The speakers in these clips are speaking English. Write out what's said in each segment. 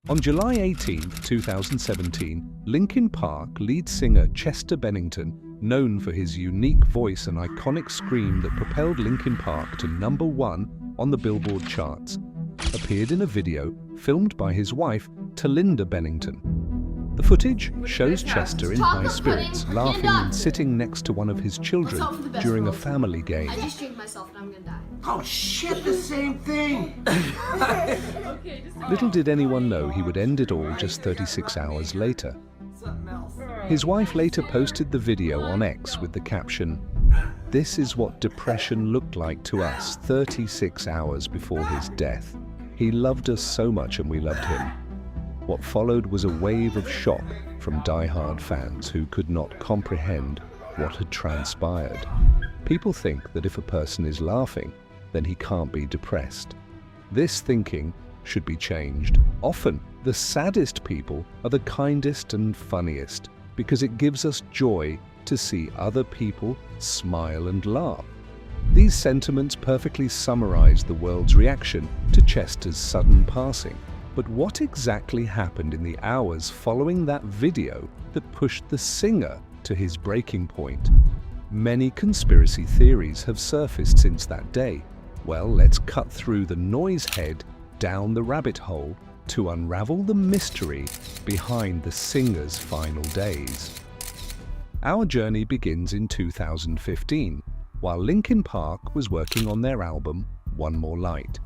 On July 18, 2017, Linkin Park lead singer Chester Bennington, known for his unique voice and iconic scream that propelled Linkin Park to #1 on the Billboard charts, appeared in a video filmed by his wife, Talinda Bennington. The footage shows Chester in high spirits, laughing and sitting next to one of his children during a family game. I just drank myself and I'm gonna die. Oh shit, the same thing! Little did anyone know he would end it all just 36 hours later. His wife later posted the video on X with the caption, "This is what depression looked like to us 36 hours before his death. He loved us so much and we loved him." What followed was a wave of shock from die-hard fans who could not comprehend what had transpired. People think that if a person is laughing, then he can't be depressed. This thinking should be changed. Often, the saddest people are the kindest and funniest because it gives us joy to see other people smile and laugh. These sentiments perfectly summarize the world's reaction to Chester's sudden passing. But what exactly happened in the hours following that video that pushed the singer to his breaking point? Many conspiracy theories have surfaced since that day. Well, let's cut through the noise head down the rabbit hole to unravel the mystery behind the singer's final days. Our journey begins in 2015, while Linkin Park was working on their album, One More Light.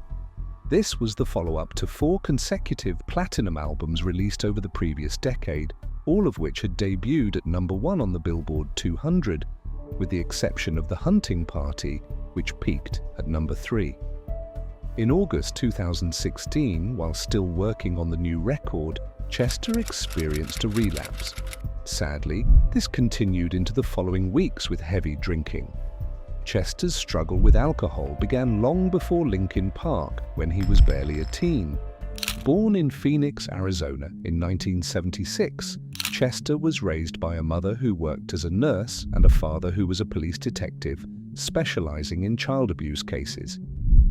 This was the follow-up to 4 consecutive platinum albums released over the previous decade, all of which had debuted at #1 on the Billboard 200, with the exception of The Hunting Party, which peaked at #3. In August 2016, while still working on the new record, Chester experienced a relapse. Sadly, this continued into the following weeks with heavy drinking. Chester's struggle with alcohol began long before Linkin Park, when he was barely a teen. Born in Phoenix, Arizona in 1976, Chester was raised by a mother who worked as a nurse and a father who was a police detective, specializing in child abuse cases.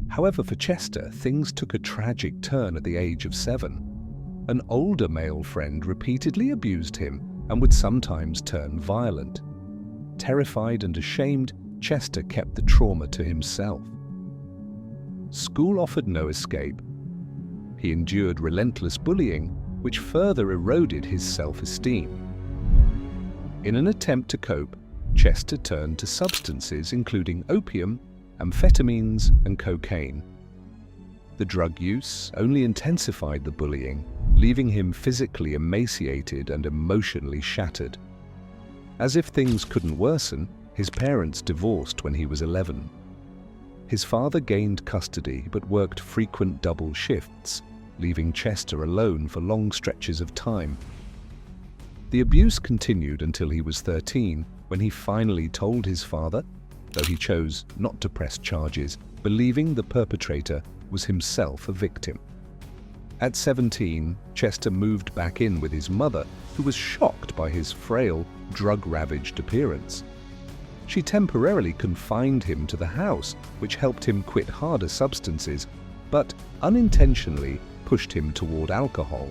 However, for Chester, things took a tragic turn at the age of 7. An older male friend repeatedly abused him and would sometimes turn violent. Terrified and ashamed, Chester kept the trauma to himself. School offered no escape. He endured relentless bullying, which further eroded his self-esteem. In an attempt to cope, Chester turned to substances including opium, amphetamines, and cocaine. The drug use only intensified the bullying, leaving him physically emaciated and emotionally shattered. As if things couldn't worsen, his parents divorced when he was 11. His father gained custody but worked frequent double shifts, leaving Chester alone for long stretches of time. The abuse continued until he was 13, when he finally told his father, though he chose not to press charges, believing the perpetrator was himself a victim. At 17, Chester moved back in with his mother, who was shocked by his frail, drug-ravaged appearance. She temporarily confined him to the house, which helped him quit harder substances, but unintentionally pushed him toward alcohol.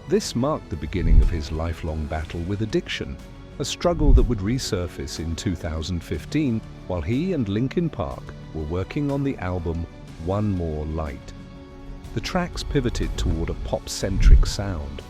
This marked the beginning of his lifelong battle with addiction, a struggle that would resurface in 2015 while he and Linkin Park were working on the album One More Light. The tracks pivoted toward a pop-centric sound.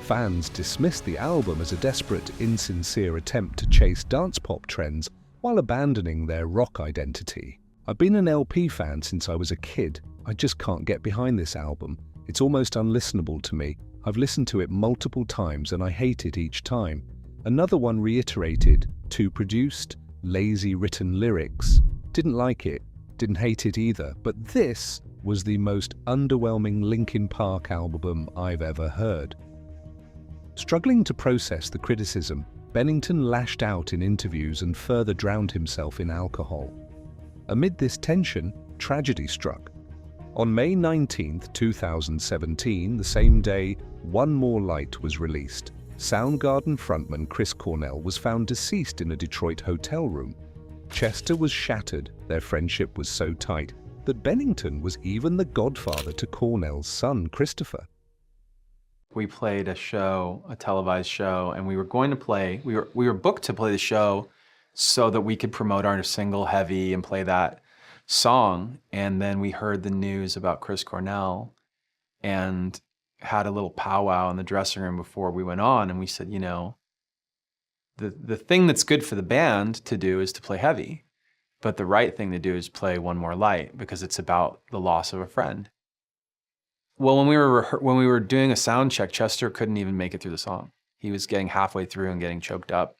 Fans dismissed the album as a desperate, insincere attempt to chase dance pop trends while abandoning their rock identity. I've been an LP fan since I was a kid. I just can't get behind this album. It's almost unlistenable to me. I've listened to it multiple times and I hate it each time. Another one reiterated, too produced, lazy written lyrics. Didn't like it, didn't hate it either, but this was the most underwhelming Linkin Park album I've ever heard. Struggling to process the criticism, Bennington lashed out in interviews and further drowned himself in alcohol. Amid this tension, tragedy struck. On May 19, 2017, the same day One More Light was released, Soundgarden frontman Chris Cornell was found deceased in a Detroit hotel room. Chester was shattered. Their friendship was so tight that Bennington was even the godfather to Cornell's son, Christopher. we played a show, a televised show, and we were going to play, we were booked to play the show so that we could promote our single Heavy and play that song. And then we heard the news about Chris Cornell and had a little powwow in the dressing room before we went on. And we said, you know, the thing that's good for the band to do is to play Heavy, but the right thing to do is play One More Light, because it's about the loss of a friend. Well, when we were doing a sound check, Chester couldn't even make it through the song. He was getting halfway through and getting choked up.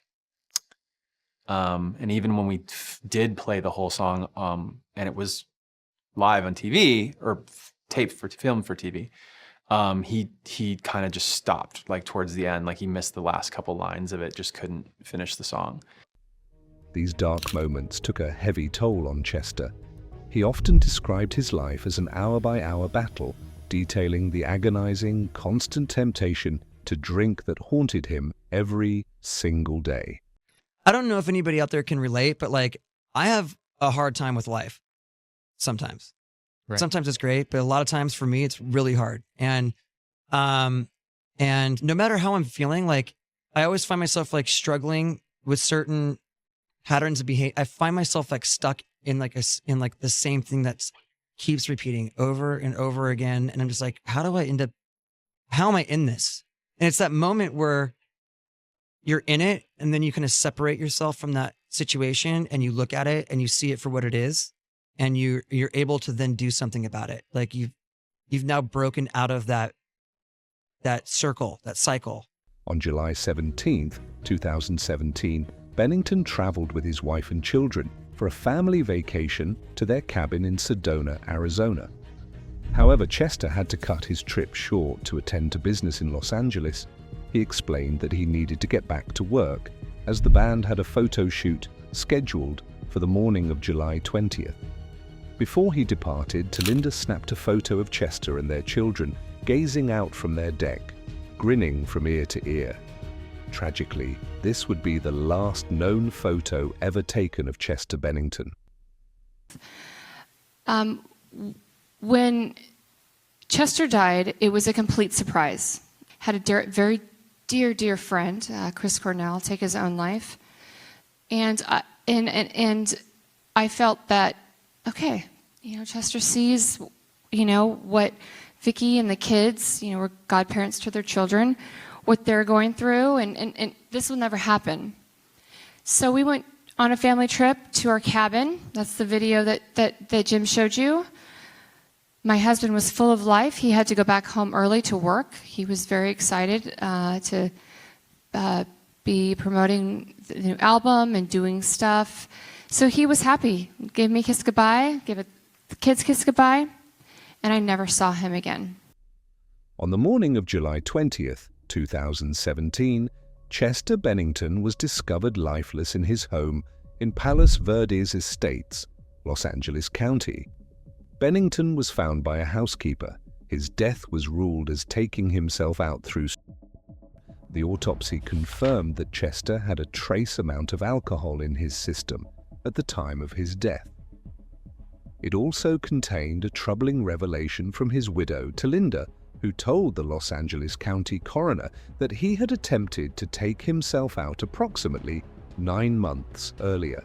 And even when we did play the whole song, and it was live on TV or filmed for TV, he kind of just stopped, like towards the end, like he missed the last couple lines of it, just couldn't finish the song. These dark moments took a heavy toll on Chester. He often described his life as an hour-by-hour battle, detailing the agonizing, constant temptation to drink that haunted him every single day. I don't know if anybody out there can relate, but like, I have a hard time with life sometimes. Right. Sometimes it's great, but a lot of times for me, it's really hard. And no matter how I'm feeling, like, I always find myself like struggling with certain patterns of behavior. I find myself like stuck in like the same thing that keeps repeating over and over again. And I'm just like, how am I in this? And it's that moment where you're in it, and then you kind of separate yourself from that situation and you look at it and you see it for what it is, and you're able to then do something about it. Like you've now broken out of that circle, that cycle. On July 17th, 2017, Bennington traveled with his wife and children for a family vacation to their cabin in Sedona, Arizona. However, Chester had to cut his trip short to attend to business in Los Angeles. He explained that he needed to get back to work, as the band had a photo shoot scheduled for the morning of July 20th. Before he departed, Talinda snapped a photo of Chester and their children gazing out from their deck, grinning from ear to ear. Tragically, this would be the last known photo ever taken of Chester Bennington. When Chester died, it was a complete surprise. Had a very dear friend, Chris Cornell, take his own life, and I felt that, okay, you know, Chester sees, you know, what Vicky and the kids, you know, were godparents to their children, what they're going through, and this will never happen. So we went on a family trip to our cabin. That's the video that Jim showed you. My husband was full of life. He had to go back home early to work. He was very excited to be promoting the new album and doing stuff. So he was happy. Gave me a kiss goodbye, gave the kids a kiss goodbye, and I never saw him again. On the morning of July 20th, 2017, Chester Bennington was discovered lifeless in his home in Palos Verdes Estates, Los Angeles County. Bennington was found by a housekeeper. His death was ruled as taking himself out through. The autopsy confirmed that Chester had a trace amount of alcohol in his system at the time of his death. It also contained a troubling revelation from his widow, Talinda, who told the Los Angeles County coroner that he had attempted to take himself out approximately 9 months earlier.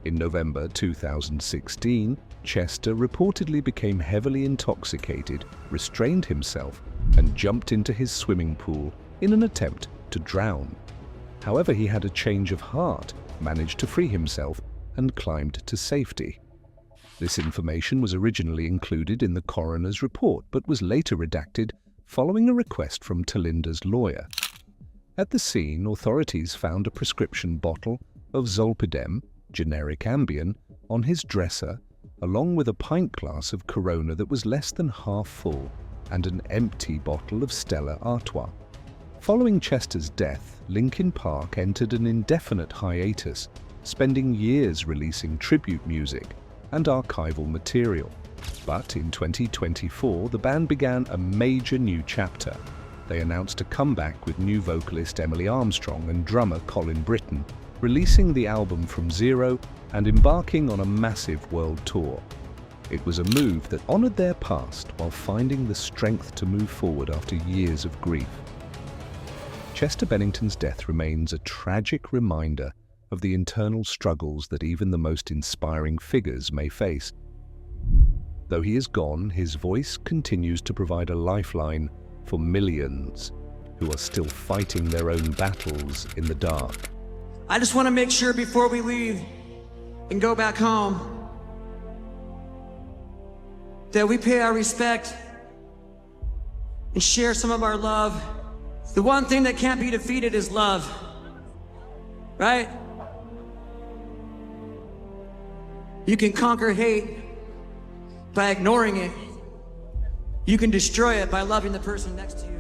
In November 2016, Chester reportedly became heavily intoxicated, restrained himself, and jumped into his swimming pool in an attempt to drown. However, he had a change of heart, managed to free himself, and climbed to safety. This information was originally included in the coroner's report, but was later redacted following a request from Talinda's lawyer. At the scene, authorities found a prescription bottle of Zolpidem, generic Ambien, on his dresser, along with a pint glass of Corona that was less than half full, and an empty bottle of Stella Artois. Following Chester's death, Linkin Park entered an indefinite hiatus, spending years releasing tribute music and archival material. But in 2024, the band began a major new chapter. They announced a comeback with new vocalist Emily Armstrong and drummer Colin Britton, releasing the album From Zero and embarking on a massive world tour. It was a move that honored their past while finding the strength to move forward after years of grief. Chester Bennington's death remains a tragic reminder of the internal struggles that even the most inspiring figures may face. Though he is gone, his voice continues to provide a lifeline for millions who are still fighting their own battles in the dark. I just want to make sure before we leave and go back home that we pay our respect and share some of our love. The one thing that can't be defeated is love, right? You can conquer hate by ignoring it. You can destroy it by loving the person next to you.